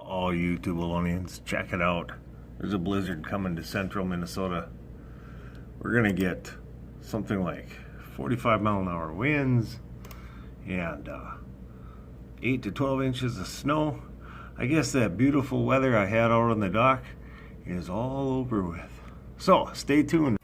All you Tubelonians, check it out. There's a blizzard coming to central Minnesota. We're gonna get something like 45-mile-an-hour winds and 8 to 12 inches of snow. I guess that beautiful weather I had out on the dock is all over with. So stay tuned.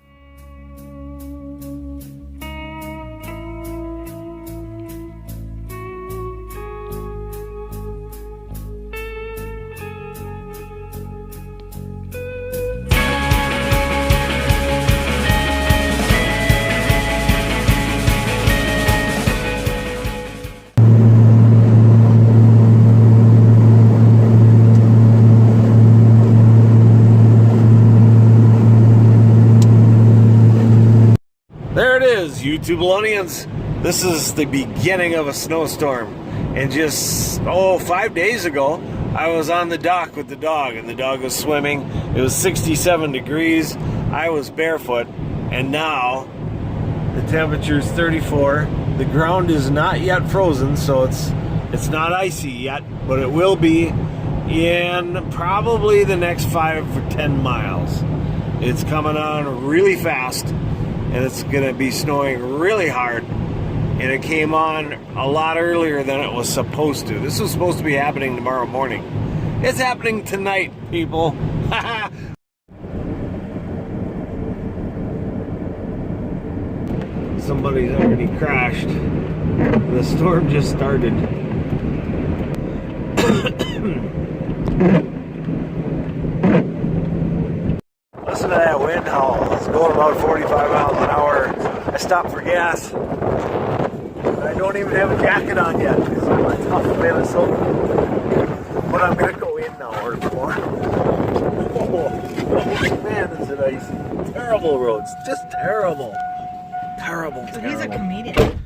There it is, you Tubelonians. This is the beginning of a snowstorm. And just, 5 days ago, I was on the dock with the dog, and the dog was swimming. It was 67 degrees. I was barefoot, and now the temperature is 34. The ground is not yet frozen, so it's not icy yet, but it will be in probably the next 5 or 10 miles. It's coming on really fast. And it's gonna be snowing really hard, and it came on a lot earlier than it was supposed to. This was supposed to be happening tomorrow morning. It's happening tonight, people. Somebody's already crashed. The storm just started. Listen to that wind howl. It's going about 45 miles an hour. I stopped for gas. I don't even have a jacket on yet because I'm a tough Minnesota. But I'm going to go in now or more. Oh, man, is it icy. Terrible roads. Just terrible. Terrible. He's a comedian.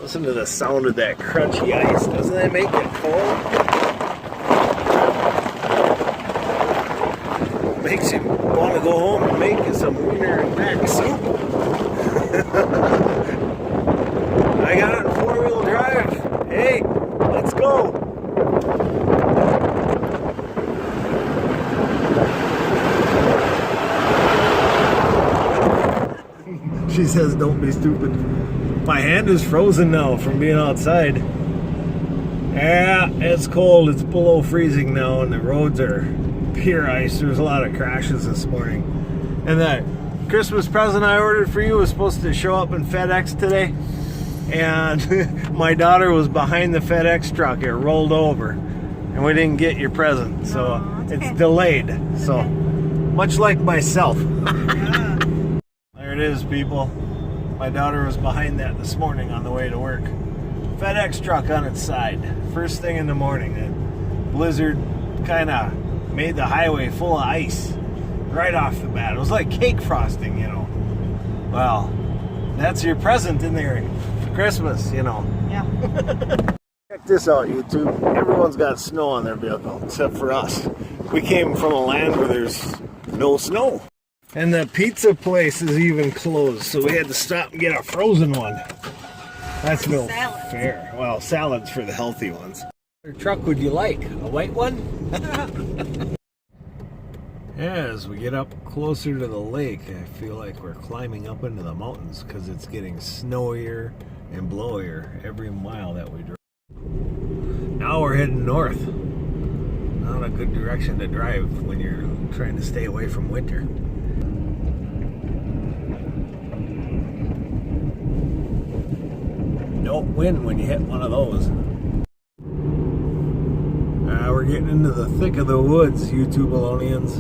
Listen to the sound of that crunchy ice. Doesn't that make it cold? Makes you want to go home and make you some wiener and mac soup. I got it in 4-wheel drive. Hey, let's go. She says, don't be stupid. My hand is frozen now from being outside. Yeah, it's cold. It's below freezing now, and the roads are pure ice. There's a lot of crashes this morning. And that Christmas present I ordered for you was supposed to show up in FedEx today. And my daughter was behind the FedEx truck. It rolled over. And we didn't get your present. So it's delayed. So much like myself. There it is, people. My daughter was behind that this morning on the way to work. FedEx truck on its side. First thing in the morning. The blizzard kind of made the highway full of ice right off the bat. It was like cake frosting, you know. Well, that's your present in there for Christmas, you know. Yeah. Check this out, YouTube. Everyone's got snow on their vehicle except for us. We came from a land where there's no snow. And the pizza place is even closed, so we had to stop and get a frozen one. That's no fair. Well, salads for the healthy ones. What truck would you like? A white one? As we get up closer to the lake, I feel like we're climbing up into the mountains because it's getting snowier and blowier every mile that we drive. Now we're heading north. Not a good direction to drive when you're trying to stay away from winter. Don't win when you hit one of those. We're getting into the thick of the woods, you Tubelonians.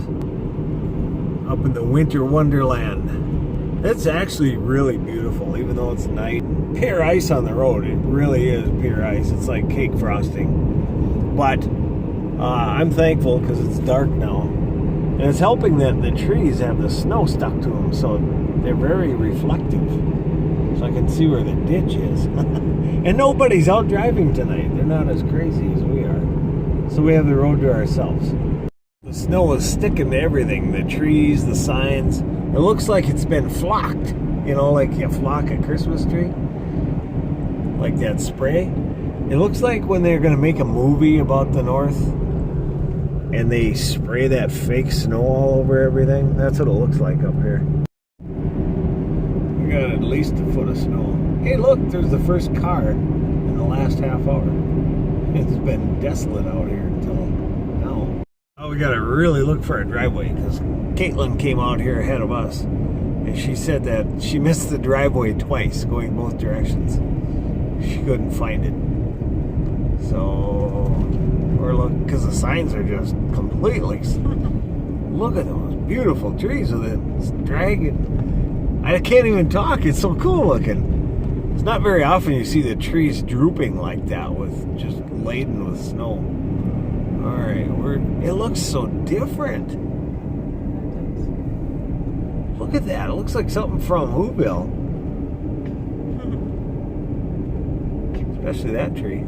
Up in the winter wonderland. It's actually really beautiful, even though it's night. Pure ice on the road. It really is pure ice. It's like cake frosting. But I'm thankful because it's dark now. And it's helping that the trees have the snow stuck to them, so they're very reflective. So I can see where the ditch is. And nobody's out driving tonight. They're not as crazy as we are. So we have the road to ourselves. The snow is sticking to everything. The trees, the signs. It looks like it's been flocked. You know, like you flock a Christmas tree. Like that spray. It looks like when they're going to make a movie about the North and they spray that fake snow all over everything. That's what it looks like up here. We got at least a foot of snow. Hey, look, there's the first car in the last half hour. It's been desolate out here until now. Oh, we got to really look for a driveway because Caitlin came out here ahead of us. And she said that she missed the driveway twice going both directions. She couldn't find it. So, or look, because the signs are just completely, look at those beautiful trees with it dragging. I can't even talk, it's so cool looking. It's not very often you see the trees drooping like that with just laden with snow. Alright, it looks so different. Look at that, it looks like something from Whoville. Especially that tree.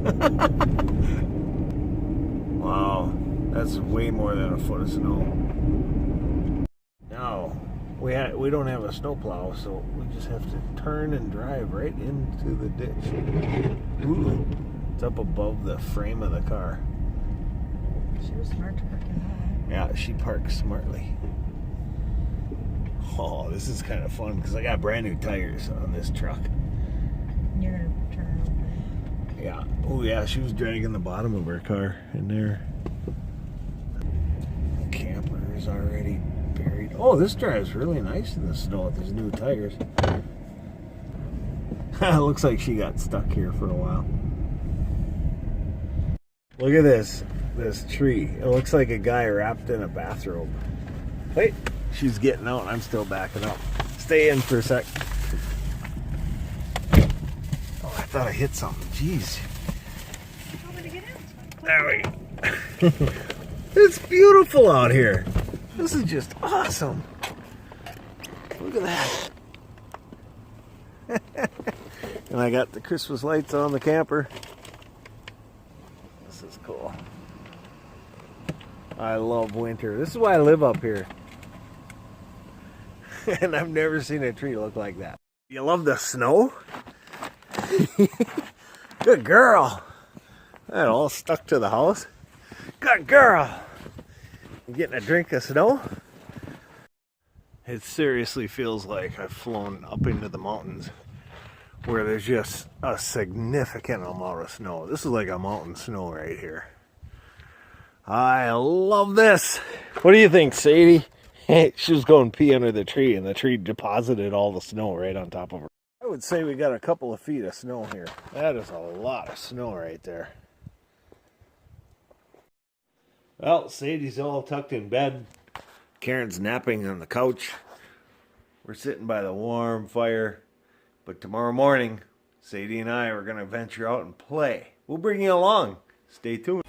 Wow, that's way more than a foot of snow. Now, we don't have a snowplow, so we just have to turn and drive right into the ditch. Ooh, it's up above the frame of the car. She was smart to park in that. Yeah, she parks smartly. Oh, this is kind of fun because I got brand new tires on this truck. You're gonna turn it over. Yeah. Oh, yeah. She was dragging the bottom of her car in there. The camper is already buried. Oh, this drives really nice in the snow with these new tires. It looks like she got stuck here for a while. Look at this tree. It looks like a guy wrapped in a bathrobe. Wait, she's getting out. I'm still backing up. Stay in for a sec. I thought I hit something. Jeez. There we go. It's beautiful out here. This is just awesome. Look at that. And I got the Christmas lights on the camper. This is cool. I love winter. This is why I live up here. And I've never seen a tree look like that. You love the snow? Good girl. That all stuck to the house. Good girl. You getting a drink of snow? It seriously feels like I've flown up into the mountains where there's just a significant amount of snow. This is like a mountain snow right here. I love this. What do you think, Sadie? She was going pee under the tree and the tree deposited all the snow right on top of her. I would say we got a couple of feet of snow here. That is a lot of snow right there. Well, Sadie's all tucked in bed. Karen's napping on the couch. We're sitting by the warm fire. But tomorrow morning, Sadie and I are going to venture out and play. We'll bring you along. Stay tuned.